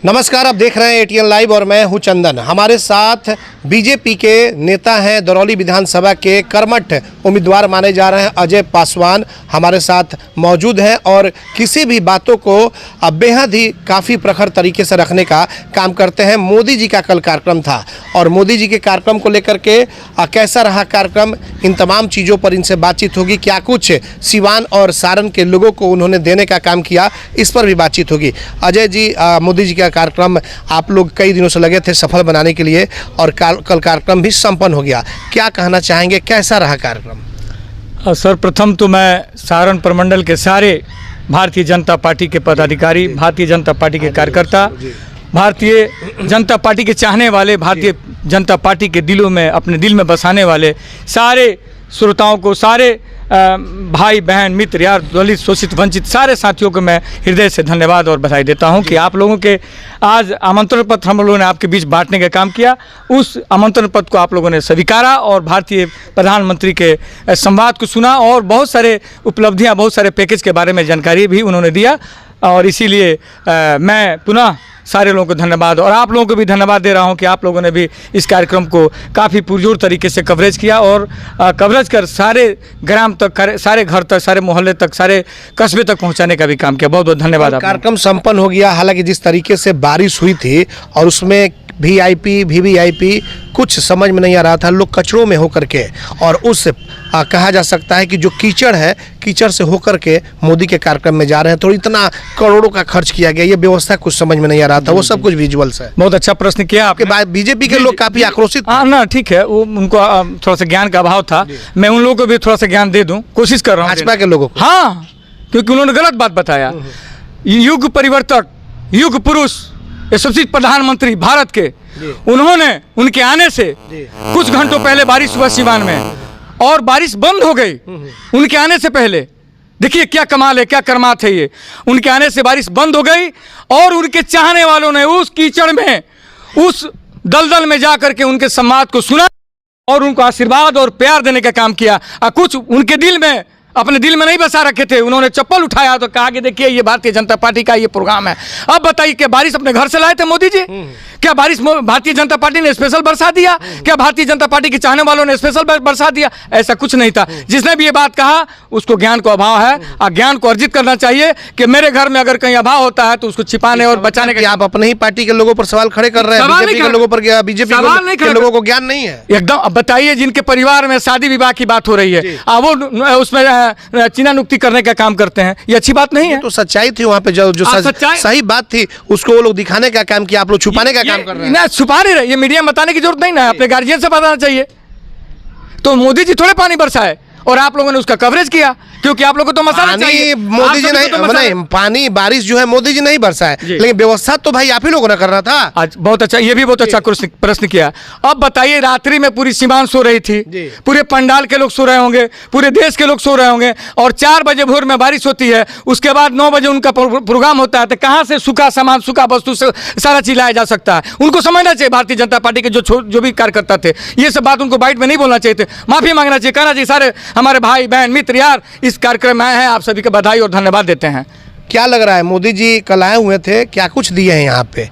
नमस्कार, आप देख रहे हैं एटीएन लाइव और मैं हूं चंदन। हमारे साथ बीजेपी के नेता हैं, दरौली विधानसभा के कर्मठ उम्मीदवार माने जा रहे हैं अजय पासवान हमारे साथ मौजूद हैं और किसी भी बातों को बेहद ही काफ़ी प्रखर तरीके से रखने का काम करते हैं। मोदी जी का कल कार्यक्रम था और मोदी जी के कार्यक्रम को लेकर के कैसा रहा कार्यक्रम, इन तमाम चीज़ों पर इनसे बातचीत होगी। क्या कुछ सिवान और सारण के लोगों को उन्होंने देने का काम किया, इस पर भी बातचीत होगी। अजय जी, मोदी जी का कार्यक्रम आप लोग कई दिनों से लगे थे सफल बनाने के लिए और कल कार्यक्रम भी संपन्न हो गया, क्या कहना चाहेंगे, कैसा रहा कार्यक्रम? सर, प्रथम तो मैं सारण प्रमंडल के सारे भारतीय जनता पार्टी के पदाधिकारी, भारतीय जनता पार्टी के कार्यकर्ता, भारतीय जनता पार्टी के चाहने वाले, भारतीय जनता पार्टी के दिलों में, अपने दिल में बसाने वाले सारे श्रोताओं को, सारे भाई बहन मित्र यार, दलित शोषित वंचित सारे साथियों को मैं हृदय से धन्यवाद और बधाई देता हूं कि आप लोगों के आज आमंत्रण पत्र हम लोगों ने आपके बीच बांटने का काम किया। उस आमंत्रण पत्र को आप लोगों ने स्वीकारा और भारतीय प्रधानमंत्री के संवाद को सुना और बहुत सारे उपलब्धियां, बहुत सारे पैकेज के बारे में जानकारी भी उन्होंने दिया और इसीलिए मैं पुनः सारे लोगों को धन्यवाद और आप लोगों को भी धन्यवाद दे रहा हूं कि आप लोगों ने भी इस कार्यक्रम को काफ़ी पुरजोर तरीके से कवरेज किया और कवरेज कर सारे ग्राम तक, सारे घर तक, सारे मोहल्ले तक, सारे कस्बे तक पहुंचाने का भी काम किया। बहुत बहुत धन्यवाद। कार्यक्रम संपन्न हो गया। हालांकि जिस तरीके से बारिश हुई थी और उसमें वीआईपी वीवीआईपी कुछ समझ में नहीं आ रहा था, लोग कचरों में होकर के और उस कहा जा सकता है कि जो कीचड़ है, कीचड़ से होकर के मोदी के कार्यक्रम में जा रहे हैं। तो इतना करोड़ों का खर्च किया गया, ये व्यवस्था कुछ समझ में नहीं आ रहा था, वो सब कुछ विजुअल्स है। बहुत अच्छा प्रश्न किया आपके बाद। बीजेपी के लोग काफी आक्रोशित। हाँ ना, ठीक है, वो उनको थोड़ा सा ज्ञान का अभाव था, मैं उन लोगों को भी थोड़ा सा ज्ञान दे दूं, कोशिश कर रहा हूँ भाजपा के लोगों को। हाँ, क्योंकि उन्होंने गलत बात बताया। युग परिवर्तक, युग पुरुष, यशस्वी प्रधानमंत्री भारत के, उन्होंने उनके आने से कुछ घंटों पहले बारिश हुआ सिवान में और बारिश बंद हो गई उनके आने से पहले। देखिए क्या कमाल है, क्या करमात है ये। उनके आने से बारिश बंद हो गई और उनके चाहने वालों ने उस कीचड़ में, उस दलदल में जा करके उनके सम्मान को सुना और उनको आशीर्वाद और प्यार देने का काम किया। कुछ उनके दिल में, अपने दिल में नहीं बसा रखे थे, उन्होंने चप्पल उठाया तो कहा कि देखिए ये भारतीय जनता पार्टी का ये प्रोग्राम है। अब बताइए, क्या बारिश अपने घर से लाए थे मोदी जी? क्या बारिश भारतीय जनता पार्टी ने स्पेशल बरसा दिया? क्या भारतीय जनता पार्टी के चाहने वालों ने स्पेशल बरसा दिया? ऐसा कुछ नहीं था। जिसने भी ये बात कहा उसको ज्ञान को अभाव है और ज्ञान को अर्जित करना चाहिए कि मेरे घर में अगर कहीं अभाव होता है तो उसको छिपाने और बचाने का। आप अपने ही पार्टी के लोगों पर सवाल खड़े कर रहे हैं, बीजेपी के लोगों पर, बीजेपी के लोगों को ज्ञान नहीं है एकदम। अब बताइए, जिनके परिवार में शादी विवाह की बात हो रही है वो उसमें चीना नुक्ति करने का काम करते हैं, ये अच्छी बात नहीं है। तो सच्चाई थी वहाँ पे, जो सही बात थी उसको वो लोग दिखाने का काम किया, आप लोग छुपाने का काम कर रहे हैं। छुपा नहीं रहे, ये मीडिया में बताने की जरूरत नहीं ना, अपने गार्जियन से बताना चाहिए। तो मोदी जी थोड़े पानी बरसाए और आप लोगों ने उसका कवरेज किया, क्योंकि आप लोगों को तो मसाला चाहिए। मोदी जी नहीं, पानी बारिश जो है मोदी जी नहीं बरसाए, लेकिन व्यवस्था तो भाई आप ही लोगों ने करना था। आज बहुत अच्छा, ये भी बहुत अच्छा प्रश्न किया। अब बताइए, रात्रि में पूरी सीमान सो रही थी, पूरे पंडाल के लोग सो रहे होंगे, पूरे देश के लोग सो रहे होंगे और 4 बजे भोर में बारिश होती है, उसके बाद 9 बजे उनका प्रोग्राम होता है, तो कहाँ से सूखा सामान, सूखा वस्तु से सारा चीज लाया जा सकता है? उनको समझना चाहिए, भारतीय जनता पार्टी के जो भी कार्यकर्ता थे, ये सब बात उनको बाइट में नहीं बोलना चाहिए थे, माफी मांगना चाहिए, कहना चाहिए सारे हमारे भाई बहन मित्र यार इस कार्यक्रम में आए हैं, आप सभी को बधाई और धन्यवाद देते हैं। क्या लग रहा है, मोदी जी कल आए हुए थे, क्या कुछ दिए हैं यहाँ पे?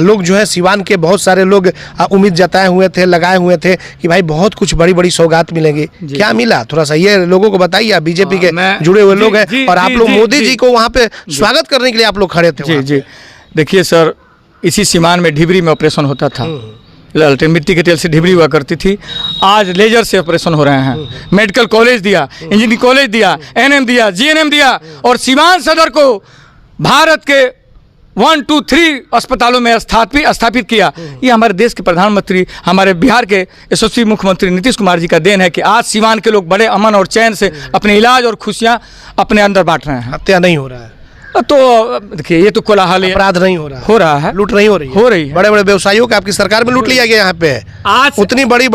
लोग जो है सिवान के बहुत सारे लोग उम्मीद जताए हुए थे, लगाए हुए थे कि भाई बहुत कुछ बड़ी बड़ी सौगात मिलेंगी, क्या मिला? थोड़ा सा ये लोगों को बताइए, बीजेपी के जुड़े हुए लोग हैं और आप लोग मोदी जी को वहाँ पे स्वागत करने के लिए आप लोग खड़े थे। जी, देखिए सर, इसी सीमान में ढिबरी में ऑपरेशन होता था, मिट्टी के तेल से ढिबरी हुआ करती थी, आज लेजर से ऑपरेशन हो रहे हैं। मेडिकल कॉलेज दिया, इंजीनियरिंग कॉलेज दिया, एनएम दिया, जीएनएम दिया और सिवान सदर को भारत के 1, 2, 3 अस्पतालों में स्थापित किया। ये हमारे देश के प्रधानमंत्री, हमारे बिहार के यशस्वी मुख्यमंत्री नीतीश कुमार जी का देन है कि आज सिवान के लोग बड़े अमन और चैन से अपने इलाज और खुशियाँ अपने अंदर बांट रहे हैं। हत्या नहीं हो रहा है, तो देखिए ये तो कोलाहल है, अपराध नहीं हो रहा है, लूट नहीं हो रही है। बड़े बड़े व्यवसायियों का आपकी सरकार में लूट लिया गया यहाँ पे। आज उतनी बड़ी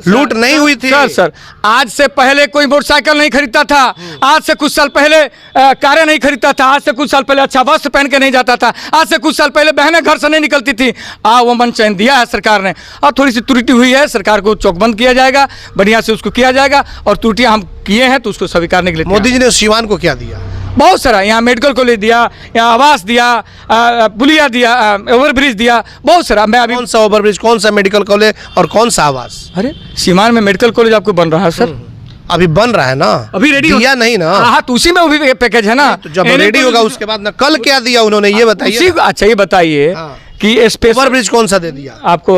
लूट नहीं हुई थी सर। आज से पहले कोई मोटरसाइकिल नहीं खरीदता था, आज से कुछ साल पहले कारें नहीं खरीदता था, आज से कुछ साल पहले अच्छा वस्त्र पहन के नहीं जाता था, आज से कुछ साल पहले बहनें घर से नहीं निकलती थी। वो मन चैन दिया है सरकार ने और थोड़ी सी त्रुटि हुई है, सरकार को चौकबंद किया जाएगा, बढ़िया से उसको किया जाएगा और त्रुटियां हम किए हैं तो उसको स्वीकारने के लिए। मोदी जी ने सिवान को क्या दिया? बहुत सारा, यहाँ मेडिकल कॉलेज दिया, यहाँ आवास दिया, पुलिया दिया, ओवरब्रिज दिया, बहुत सारा। मैं अभी कौन सा ओवरब्रिज, कौन सा मेडिकल कॉलेज और कौन सा आवास? अरे सीमान में मेडिकल कॉलेज आपको बन रहा है सर, अभी बन रहा है ना, अभी रेडी दिया नहीं ना? हाँ तो उसी में वो भी पैकेज है ना। तो जब रेडी होगा उसके बाद ना, कल क्या दिया उन्होंने ये बताइए। अच्छा ये बताइए हाँ। कि स्पेशल ओवरब्रिज कौन सा दे दिया आपको?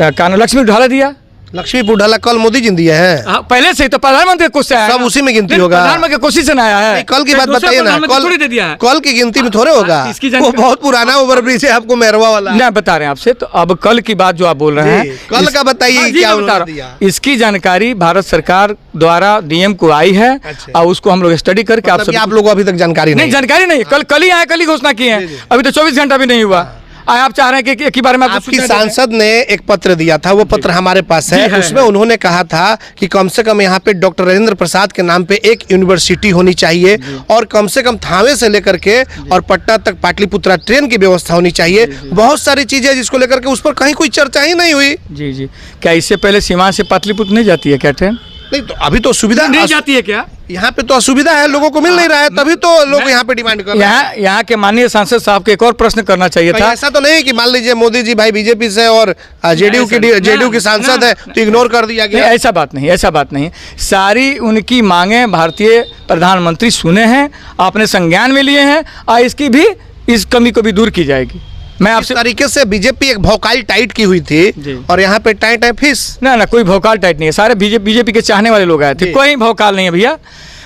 कानून लक्ष्मी ढाला दिया, लक्ष्मीपुर ढाला कल मोदी जी ने दिए हैं। हाँ, पहले से ही तो प्रधानमंत्री कोशिश आया सब ना। उसी में गिनती नहीं, होगा। प्रधानमंत्री कोशिश से ना आया है। नहीं, कल की फिर बात दूसरा बताइए ना, प्रधानमंत्री थोड़ी दे दिया है। कल की गिनती में थोड़े होगा, इसकी वो जानकारी- बहुत पुराना ओवरब्रिज है, आपको मेहरवा वाला। नहीं बता रहे हैं आपसे, तो अब कल की बात जो आप बोल रहे जी, हैं कल का बताइए हाँ, जी, क्या मैं बता उन्होंने रहा हूं। दिया। इसकी जानकारी भारत सरकार द्वारा डीएम को आई है अच्छा। और उसको हम लोग स्टडी करके मतलब कि आप आप लोगों को अभी तक जानकारी नहीं, नहीं? जानकारी नहीं, कल ही आए, कल ही घोषणा की है, अभी तो 24 घंटा भी नहीं हुआ। आप चाह रहे हैं कि एक ही बार में आपको आपकी सूचना दे दें? सांसद ने एक पत्र दिया था, वो पत्र हमारे पास जी, है। है, उसमें है। उन्होंने कहा था कि कम से कम यहाँ पे डॉक्टर राजेंद्र प्रसाद के नाम पे एक यूनिवर्सिटी होनी चाहिए और कम से कम थावे से लेकर के और पटना तक पाटलिपुत्रा ट्रेन की व्यवस्था होनी चाहिए। बहुत सारी चीजें जिसको लेकर के उस पर कहीं कोई चर्चा ही नहीं हुई। जी जी, क्या इससे पहले सीमा से पाटलिपुत्र नहीं जाती है क्या ट्रेन? नहीं तो अभी तो सुविधा नहीं जाती है क्या? यहाँ पे तो असुविधा है, लोगों को मिल नहीं रहा है, तभी तो लोग यहाँ पे डिमांड कर रहे हैं। यहाँ के माननीय सांसद साहब को एक और प्रश्न करना चाहिए कहीं था। ऐसा तो नहीं कि मान लीजिए मोदी जी भाई बीजेपी से और जेडीयू की सांसद है तो इग्नोर कर दिया नहीं, गया। ऐसा बात नहीं, ऐसा बात नहीं। सारी उनकी मांगें भारतीय प्रधानमंत्री सुने हैं, आपने संज्ञान में लिए हैं और इसकी भी, इस कमी को भी दूर की जाएगी। मैं इस आपसे तरीके से बीजेपी एक भौकाल टाइट की हुई जी। थी और यहाँ पे टाइट है फिस। ना कोई भौकाल टाइट नहीं है, सारे बीजेपी के चाहने वाले लोग आए थे, जी। कोई भौकाल नहीं है भैया।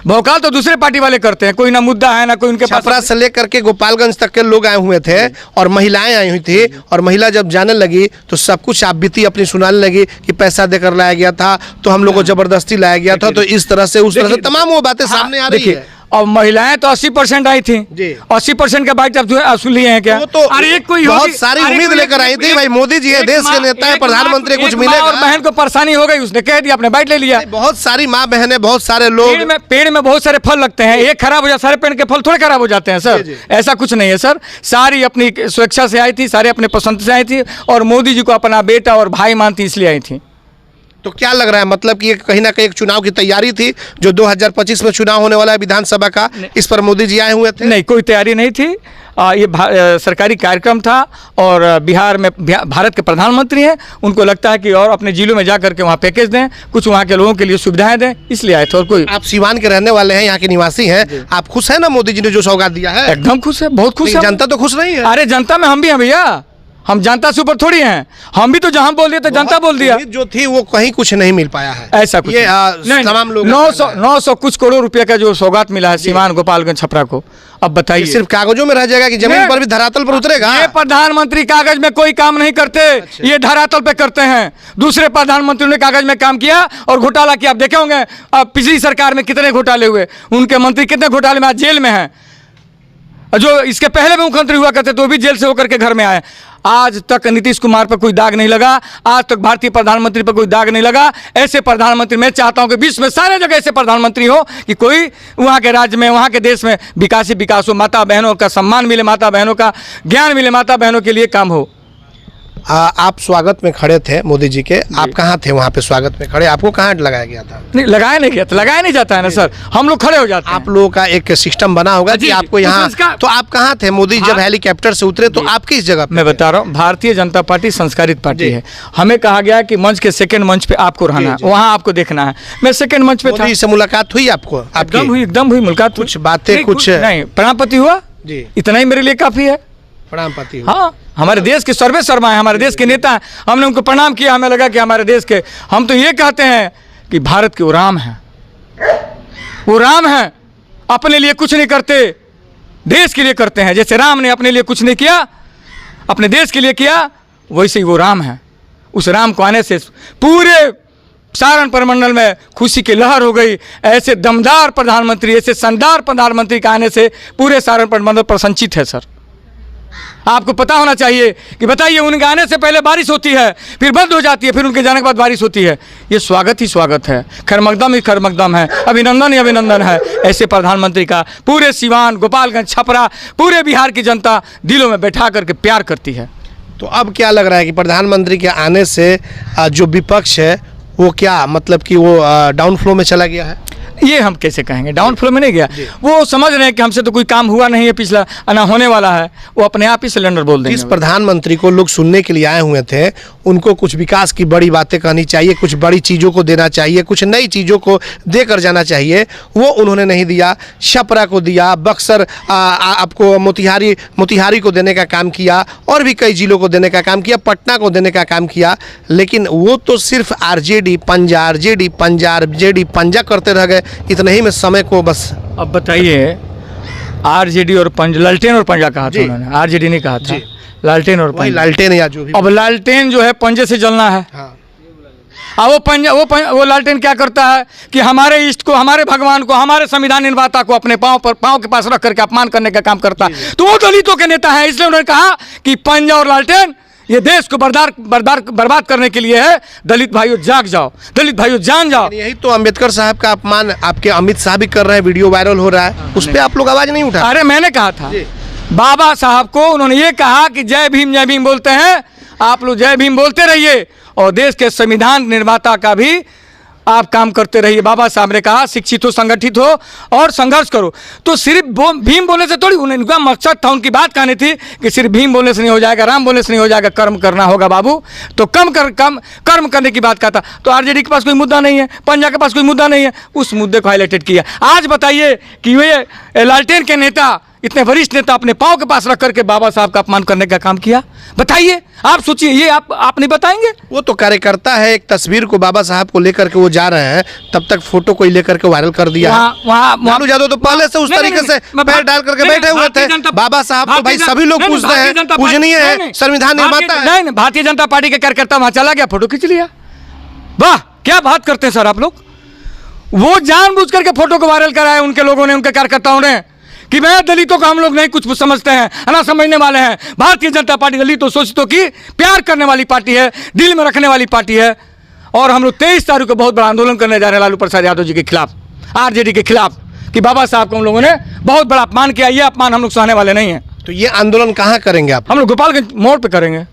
भौकाल तो दूसरे पार्टी वाले करते हैं, कोई ना मुद्दा है ना कोई उनके पास। छपरा से लेकर के गोपालगंज तक के लोग आए हुए थे और महिलाएं आई हुई थी और महिला जब जाने लगी तो सब कुछ आप बीती अपनी सुनाने लगी कि पैसा देकर लाया गया था, तो हम लोग को जबरदस्ती लाया गया था, तो इस तरह से उस तरह से देखिए, तमाम वो बातें सामने आ रही है। और महिलाएं तो 80% आई थी जी। 80% का बाइट आप असुल लिए हैं क्या? वो तो अरे एक कोई बहुत होगी- सारी अरे उम्मीद कोई लेकर आई थी, भाई मोदी जी है, एक देश के माँ- नेता है, एक प्रधानमंत्री, माँ- कुछ एक माँ मिलेगा। और बहन को परेशानी हो गई, उसने कह दिया, अपने बाइट ले लिया। बहुत सारी माँ बहनें, बहुत सारे लोग। पेड़ में बहुत सारे फल लगते हैं, एक खराब हो जाए, सारे पेड़ के फल थोड़े खराब हो जाते हैं सर। जी, जी। ऐसा कुछ नहीं है सर, सारी अपनी स्वेच्छा से आई थी, सारे अपने पसंद से आई थी और मोदी जी को अपना बेटा और भाई मानती इसलिए आई थी। तो क्या लग रहा है, मतलब कि ये कहीं ना कहीं एक चुनाव की तैयारी थी, जो 2025 में चुनाव होने वाला है विधानसभा का, इस पर मोदी जी आए हुए थे? नहीं, कोई तैयारी नहीं थी। ये सरकारी कार्यक्रम था और बिहार में भारत के प्रधानमंत्री हैं, उनको लगता है कि और अपने जिलों में जा करके वहाँ पैकेज दें, कुछ वहाँ के लोगों के लिए सुविधाएं दें, इसलिए आए थे। और कोई, आप सीवान के रहने वाले हैं, यहाँ के निवासी हैं, आप खुश हैं ना मोदी जी ने जो सौगात दिया है? एकदम खुश है, बहुत खुश है। जनता तो खुश नहीं है। अरे जनता में हम भी हैं भैया, हम जनता से ऊपर थोड़ी हैं, हम भी तो जहाँ बोल दिए तो जनता बोल दिया। उम्मीद जो थी वो कहीं कुछ नहीं मिल पाया है, ऐसा कुछ ये नहीं। तमाम लोग 900 कुछ करोड़ रुपए का जो सौगात मिला है सीवान गोपालगंज छपरा को, अब बताइए सिर्फ कागजों में रह जाएगा कि जमीन पर भी धरातल पर उतरेगा? ये प्रधानमंत्री कागज में कोई काम नहीं करते, ये धरातल पे करते हैं। दूसरे प्रधानमंत्रियों ने कागज में काम किया और घोटाला किया, आप देखे होंगे अब पिछली सरकार में कितने घोटाले हुए, उनके मंत्री कितने घोटाले में आज जेल में हैं। जो इसके पहले भी मुख्यमंत्री हुआ करते तो वो भी जेल से होकर के घर में आए। आज तक नीतीश कुमार पर कोई दाग नहीं लगा, आज तक भारतीय प्रधानमंत्री पर कोई दाग नहीं लगा। ऐसे प्रधानमंत्री मैं चाहता हूं कि विश्व में सारे जगह ऐसे प्रधानमंत्री हो कि कोई वहां के राज्य में, वहां के देश में विकास ही विकास हो, माता बहनों का सम्मान मिले, माता बहनों का ज्ञान मिले, माता बहनों के लिए काम हो। आप स्वागत में खड़े थे मोदी जी के, आप कहाँ थे वहाँ पे स्वागत में खड़े? आपको कहाँ लगाया गया था? नहीं, लगाया नहीं गया था, लगाया नहीं जाता है ना सर, हम लोग खड़े हो जाते हैं। आप लोगों का एक सिस्टम बना होगा जी, कि आपको तो यहाँ, संस्कार- तो आप कहाँ थे मोदी जब हेलीकॉप्टर से उतरे, तो आप किस जगह पे मैं थे? बता रहा हूँ, भारतीय जनता पार्टी संस्कारित पार्टी जी। है। हमें कहा गया कि मंच के सेकंड मंच पे आपको रहना है, वहाँ आपको देखना है। मैं सेकंड मंच पे था। मोदी से मुलाकात हुई आपको? एकदम हुई मुलाकात। कुछ बातें, नहीं, कुछ नहीं, प्रणामपति हुआ जी, इतना ही मेरे लिए काफी है। प्रणामपति हुई। हाँ, हमारे देश के सर्वे शर्मा है, हमारे देश के नेता हैं, हमने उनको प्रणाम किया, हमें लगा कि हमारे देश के, हम तो ये कहते हैं कि भारत के वो राम हैं, वो राम हैं, अपने लिए कुछ नहीं करते, देश के लिए करते हैं। जैसे राम ने अपने लिए कुछ नहीं किया, अपने देश के लिए किया, वैसे ही वो राम हैं। उस राम को आने से पूरे सारण प्रमंडल में खुशी की लहर हो गई। ऐसे दमदार प्रधानमंत्री, ऐसे शानदार प्रधानमंत्री का आने से पूरे सारण प्रमंडल प्रसन्नचित है सर। आपको पता होना चाहिए कि बताइए, उनके आने से पहले बारिश होती है, फिर बंद हो जाती है, फिर उनके जाने के बाद बारिश होती है। ये स्वागत ही स्वागत है, खैरमकदम ही खैरमकदम है, अभिनंदन ही अभिनंदन है। ऐसे प्रधानमंत्री का पूरे सीवान, गोपालगंज, छपरा, पूरे बिहार की जनता दिलों में बैठा करके प्यार करती है। तो अब क्या लग रहा है कि प्रधानमंत्री के आने से जो विपक्ष है वो क्या, मतलब कि वो डाउन फ्लो में चला गया है? ये हम कैसे कहेंगे, डाउन फ्लो में नहीं गया। वो समझ रहे हैं कि हमसे तो कोई काम हुआ नहीं है पिछला, ना होने वाला है, वो अपने आप ही सिलेंडर बोल देंगे। जिस प्रधानमंत्री को लोग सुनने के लिए आए हुए थे, उनको कुछ विकास की बड़ी बातें कहनी चाहिए, कुछ बड़ी चीज़ों को देना चाहिए, कुछ नई चीज़ों को देकर जाना चाहिए, वो उन्होंने नहीं दिया। छपरा को दिया, बक्सर आपको मोतिहारी को देने का काम किया, और भी कई जिलों को देने का काम किया, पटना को देने का काम किया, लेकिन वो तो सिर्फ आरजेडी पंजा करते रह गए। इतने ही में समय को बस। अब बताइए, आरजेडी और लालटेन और पंजा कहा था उन्होंने, आरजेडी नहीं कहा था, लालटेन और पंजा। लालटेन या जो भी, अब लालटेन जो है पंजे से जलना है। हाँ। वो लालटेन क्या करता है कि हमारे इष्ट को, हमारे भगवान को, हमारे संविधान निर्माता को अपने पाँव के पास रख करके अपमान करने का काम करता है। तो वो दलितों के नेता है, इसलिए उन्होंने कहा कि पंजा और लालटेन ये देश को बर्बाद करने के लिए है। दलित भाइयों जाग जाओ, दलित भाइयों जान जाओ। यही तो अंबेडकर साहब का अपमान आपके अमित शाह भी कर रहे हैं, वीडियो वायरल हो रहा है, उस पर आप लोग आवाज नहीं उठा। अरे मैंने कहा था बाबा साहब को, उन्होंने ये कहा कि जय भीम बोलते हैं, आप लोग जय भीम बोलते रहिए और देश के संविधान निर्माता का भी आप काम करते रहिए। बाबा साहब ने कहा शिक्षित हो, संगठित हो और संघर्ष करो। तो सिर्फ भीम बोलने से थोड़ी, उनका मकसद था, उनकी बात कहनी थी कि सिर्फ भीम बोलने से नहीं हो जाएगा, राम बोलने से नहीं हो जाएगा, कर्म करना होगा बाबू। तो कर्म करने की बात कहता। तो आरजेडी के पास कोई मुद्दा नहीं है, पंजा के पास कोई मुद्दा नहीं है, उस मुद्दे को हाईलाइटेड किया। आज बताइए कि वे लालटेन के नेता, इतने वरिष्ठ नेता अपने पाँव के पास रख करके बाबा साहब का अपमान करने का काम किया। बताइए, आप सोचिए, ये आप नहीं बताएंगे? वो तो कार्यकर्ता है, एक तस्वीर को बाबा साहब को लेकर के वो जा रहे हैं, तब तक फोटो को लेकर के वायरल कर दिया। लालू यादव तो पहले से उस तरीके से पैर डाल करके बैठे हुए थे। बाबा साहब तो भाई सभी लोग पूछते हैं, पूजनीय है, संविधान निर्माता है। नहीं, भारतीय जनता पार्टी के कार्यकर्ता वहां चला गया, फोटो खींच लिया। वाह, क्या बात करते हैं सर आप लोग। वो जानबूझ करके फोटो को वायरल कराया उनके लोगों ने, उनके कार्यकर्ताओं ने, कि मैं दलितों को हम लोग नहीं कुछ समझते हैं, ना समझने वाले हैं। भारतीय जनता पार्टी दलितों शोषितों की प्यार करने वाली पार्टी है, दिल में रखने वाली पार्टी है। और हम लोग 23 तारीख को बहुत बड़ा आंदोलन करने जा रहे हैं लालू प्रसाद यादव जी के खिलाफ, आरजेडी के खिलाफ, कि बाबा साहब को हम लोगों ने बहुत बड़ा अपमान किया। ये अपमान हम लोग सहने वाले नहीं हैं। तो ये आंदोलन कहाँ करेंगे आप? हम लोग गोपालगंज मोड़ पे करेंगे,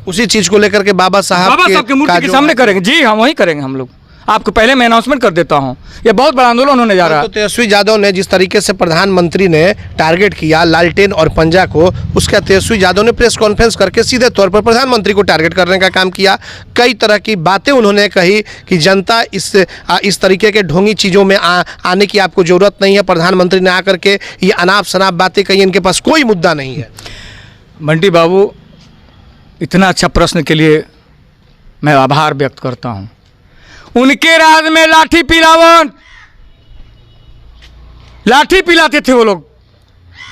उसी चीज को लेकर के बाबा साहब के मूर्ति के सामने करेंगे। जी हाँ, वही करेंगे हम लोग। आपको पहले मैं अनाउंसमेंट कर देता हूं, ये बहुत बड़ा आंदोलन होने जा रहा है। तो तेजस्वी यादव ने जिस तरीके से प्रधानमंत्री ने टारगेट किया लालटेन और पंजा को, उसका तेजस्वी यादव ने प्रेस कॉन्फ्रेंस करके सीधे तौर पर प्रधानमंत्री को टारगेट करने का काम किया। कई तरह की बातें उन्होंने कही कि जनता इस तरीके के ढोंगी चीज़ों में आने की आपको ज़रूरत नहीं है। प्रधानमंत्री ने आकर के ये अनाप शनाप बातें कही, इनके पास कोई मुद्दा नहीं है। बंटी बाबू, इतना अच्छा प्रश्न के लिए मैं आभार व्यक्त करता हूँ। उनके राज में लाठी पिलाते थे वो लोग,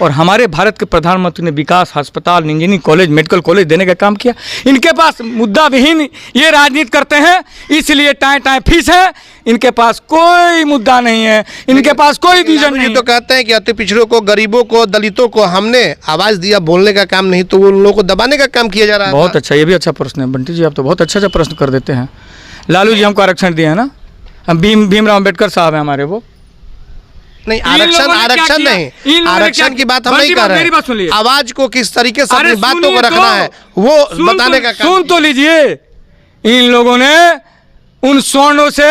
और हमारे भारत के प्रधानमंत्री ने विकास, अस्पताल, इंजीनियरिंग कॉलेज, मेडिकल कॉलेज देने का काम किया। इनके पास मुद्दा विहीन ये राजनीति करते हैं, इसलिए टाएं फीस है। इनके पास कोई मुद्दा नहीं है, इनके पास कोई विजन नहीं। तो कहते हैं कि अति पिछड़ों को, गरीबों को, दलितों को हमने आवाज दिया, बोलने का काम नहीं, तो उन लोगों को दबाने का काम किया जा रहा है। बहुत अच्छा, ये भी अच्छा प्रश्न है बंटी जी, आप तो बहुत अच्छा प्रश्न कर देते हैं। लालू जी हमको आरक्षण दिए हैं ना, हम भीमराव अम्बेडकर साहब हैं हमारे। वो नहीं, आरक्षण नहीं, आरक्षण की बात हम नहीं कर रहे हैं। आवाज को किस तरीके से अपनी बातों को रखना है वो बताने का काम। सुन तो लीजिए, इन लोगों ने उन स्वर्णों से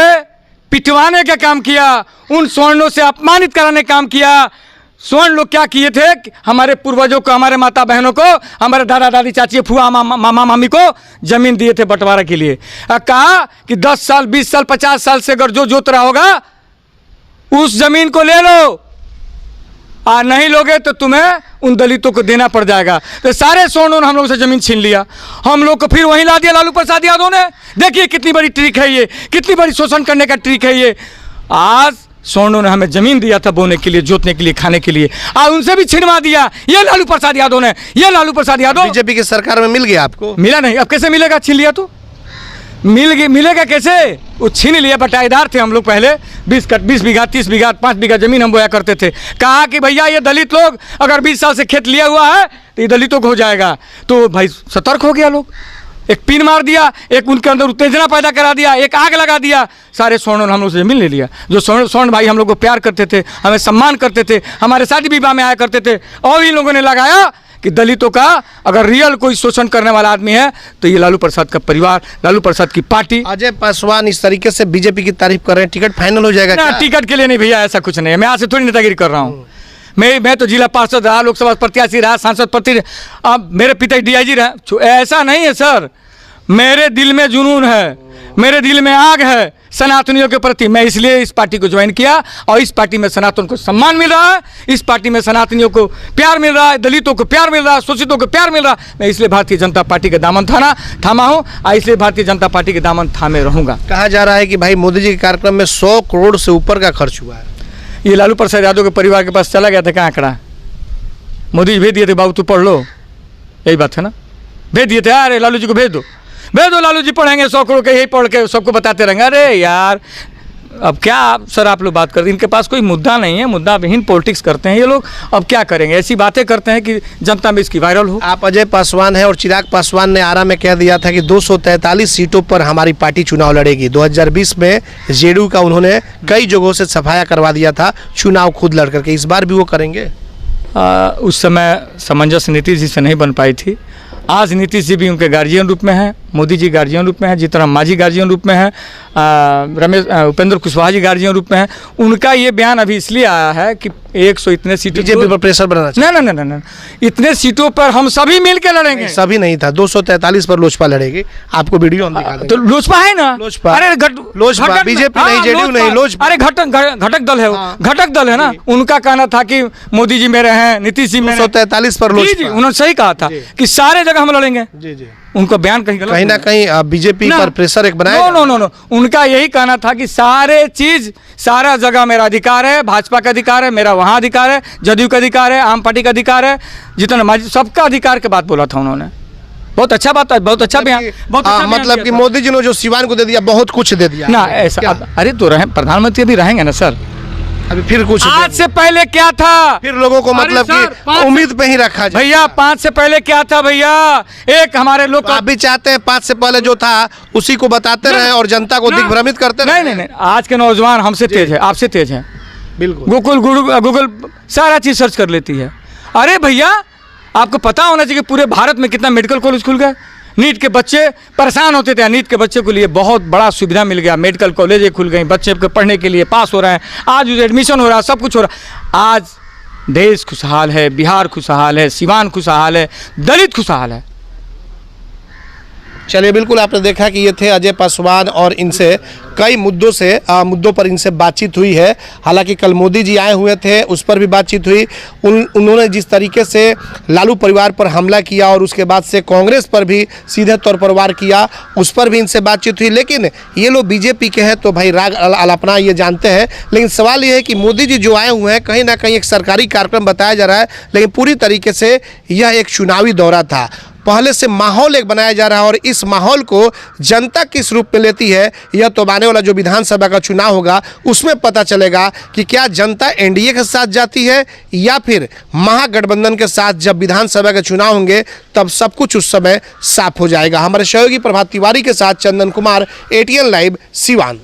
पिटवाने का काम किया, उन स्वर्णों से अपमानित कराने का काम किया। स्वर्ण लोग क्या किए थे, हमारे पूर्वजों को, हमारे माता बहनों को, हमारे दादा दादी, चाची, फुआ, मामा मामी को जमीन दिए थे बंटवारा के लिए। कहा कि 10 साल, 20 साल, 50 साल से अगर जो जोत रहा होगा उस जमीन को ले लो, और नहीं लोगे तो तुम्हें उन दलितों को देना पड़ जाएगा। तो सारे स्वर्णों ने हम लोगों से जमीन छीन लिया, हम लोग को फिर वहीं ला दिया लालू प्रसाद यादव ने। देखिए कितनी बड़ी ट्रिक है ये, कितनी बड़ी शोषण करने का ट्रिक है ये। आज स्वर्णों ने हमें जमीन दिया था बोने के लिए, जोतने के लिए, खाने के लिए, और उनसे भी छिनवा दिया ये लालू प्रसाद यादव ने। ये लालू प्रसाद यादव बीजेपी की सरकार में मिल गया आपको? मिला नहीं। अब कैसे मिलेगा, छीन लिया तो मिलेगा कैसे? वो छीन लिया। बटाईदार थे हम लोग पहले, 20 बीघा, 30 बीघा, 5 बीघा जमीन हम बोया करते थे। कहा कि भैया ये दलित लोग अगर 20 साल से खेत लिया हुआ है तो ये दलितों को हो जाएगा। तो भाई सतर्क हो गया लोग, एक पिन मार दिया, एक उनके अंदर उत्तेजना पैदा करा दिया, एक आग लगा दिया। सारे स्वर्णों ने हम लोग से जमीन ले लिया। जो स्वर्ण भाई हम लोग को प्यार करते थे, हमें सम्मान करते थे, हमारे शादी विवाह में आया करते थे, और इन लोगों ने लगाया कि दलितों का अगर रियल कोई शोषण करने वाला आदमी है तो ये लालू प्रसाद का परिवार, लालू प्रसाद की पार्टी। अजय पासवान इस तरीके से बीजेपी की तारीफ कर रहे हैं, टिकट फाइनल हो जाएगा ना, क्या? टिकट के लिए नहीं भैया, ऐसा कुछ नहीं है। मैं आज से थोड़ी नेतागिरी कर रहा हूँ। मैं तो जिला पार्षद रहा, लोकसभा प्रत्याशी रहा, सांसद प्रत्याशी, अब मेरे पिता DIG रहे। ऐसा नहीं है सर, मेरे दिल में जुनून है, मेरे दिल में आग है सनातनियों के प्रति। मैं इसलिए इस पार्टी को ज्वाइन किया और इस पार्टी में सनातन को सम्मान मिल रहा है, इस पार्टी में सनातनियों को प्यार मिल रहा है, दलितों को प्यार मिल रहा है, शोषितों को प्यार मिल रहा है। मैं इसलिए भारतीय जनता पार्टी के दामन थामा हूँ और इसलिए भारतीय जनता पार्टी के दामन थामे रहूँगा। कहा जा रहा है कि भाई मोदी जी के कार्यक्रम में 100 करोड़ से ऊपर का खर्च हुआ है। ये लालू प्रसाद यादव के परिवार के पास चला गया था क्या आंकड़ा? मोदी जी भेज दिए थे, बाबू तू पढ़ लो, यही बात है ना, भेज दिए थे। अरे लालू जी को भेज दो लालू जी पढ़ेंगे 100 करोड़ के, यही पढ़ के सबको बताते रहेंगे। अरे यार अब क्या सर आप लोग बात करते हैं, इनके पास कोई मुद्दा नहीं है, मुद्दा विहीन पॉलिटिक्स करते हैं ये लोग। अब क्या करेंगे, ऐसी बातें करते हैं कि जनता में इसकी वायरल हो। आप अजय पासवान हैं और चिराग पासवान ने आरा में कह दिया था कि 243 सीटों पर हमारी पार्टी चुनाव लड़ेगी। 2020 में जेडीयू का उन्होंने कई जगहों से सफाया करवा दिया था चुनाव खुद लड़ करके, इस बार भी वो करेंगे? उस समय सामंजस्य नीतीश जी से नहीं बन पाई थी। आज नीतीश जी भी उनके गार्जियन रूप में हैं, मोदी जी गार्जियन रूप में हैं, जीतन राम मांझी गार्जियन रूप में हैं, उपेंद्र कुशवाहा जी गार्जियन रूप में हैं। उनका ये बयान अभी इसलिए आया है कि 100 इतने सीटों बीजेपी पर प्रेशर बनाना चाहिए। ना, इतने सीटों पर हम सभी मिल के लड़ेंगे। सभी नहीं था, 243 पर लोजपा लड़ेगी। आपको वीडियो हम दिखा देंगे। तो लोजपा है ना, लोजपा। अरे लोजपा, बीजेपी नहीं, जेडीयू नहीं, लोजपा। अरे घटक दल है वो, घटक दल है ना। उनका कहना था कि मोदी जी मेरे हैं, नीतीश जी मेरे हैं। 243 पर लोजपा। उन्होंने सही कहा था कि सारे जगह हम लड़ेंगे। जी। उनका बयान कहीं ना कहीं बीजेपी पर प्रेशर एक बनाया। नो, उनका यही कहना था कि सारा जगह मेरा अधिकार है, भाजपा का अधिकार है, मेरा वहाँ अधिकार है, जदयू का अधिकार है, आम पार्टी का अधिकार है, जितना सबका अधिकार के बात बोला था उन्होंने। बहुत अच्छा बात है, बहुत अच्छा बयान, बहुत अच्छा मतलब कि मोदी जी ने जो सिवान को दे दिया, बहुत कुछ दे दिया ना ऐसा। अरे तो रहे प्रधानमंत्री भी रहेंगे ना सर, अभी फिर कुछ आज से पहले क्या था, फिर लोगों को मतलब कि उम्मीद पे ही रखा जाए। भैया 5 से पहले क्या था भैया, एक हमारे लोग आप भी चाहते हैं 5 से पहले जो था उसी को बताते रहे और जनता को दिग्भ्रमित करते रहे? नहीं, आज के नौजवान हमसे तेज है, आपसे तेज है। बिल्कुल, गूगल सारा चीज सर्च कर लेती है। अरे भैया आपको पता होना चाहिए पूरे भारत में कितना मेडिकल कॉलेज खुल गए। नीट के बच्चे परेशान होते थे, नीट के बच्चे के लिए बहुत बड़ा सुविधा मिल गया, मेडिकल कॉलेज खुल गई, बच्चे के पढ़ने के लिए पास हो रहे हैं, आज एडमिशन हो रहा है, सब कुछ हो रहा है। आज देश खुशहाल है, बिहार खुशहाल है, सिवान खुशहाल है, दलित खुशहाल है। चलिए, बिल्कुल आपने देखा कि ये थे अजय पासवान और इनसे कई मुद्दों पर इनसे बातचीत हुई है। हालांकि कल मोदी जी आए हुए थे, उस पर भी बातचीत हुई। उन्होंने जिस तरीके से लालू परिवार पर हमला किया और उसके बाद से कांग्रेस पर भी सीधे तौर पर वार किया, उस पर भी इनसे बातचीत हुई। लेकिन ये लोग बीजेपी के हैं तो भाई राग अलापना ये जानते हैं। लेकिन सवाल ये है कि मोदी जी जो आए हुए हैं, कहीं ना कहीं एक सरकारी कार्यक्रम बताया जा रहा है, लेकिन पूरी तरीके से यह एक चुनावी दौरा था। पहले से माहौल एक बनाया जा रहा है और इस माहौल को जनता किस रूप में लेती है, यह तो आने वाला जो विधानसभा का चुनाव होगा उसमें पता चलेगा कि क्या जनता एनडीए के साथ जाती है या फिर महागठबंधन के साथ। जब विधानसभा के चुनाव होंगे तब सब कुछ उस समय साफ हो जाएगा। हमारे सहयोगी प्रभात तिवारी के साथ चंदन कुमार, ATN लाइव, सिवान।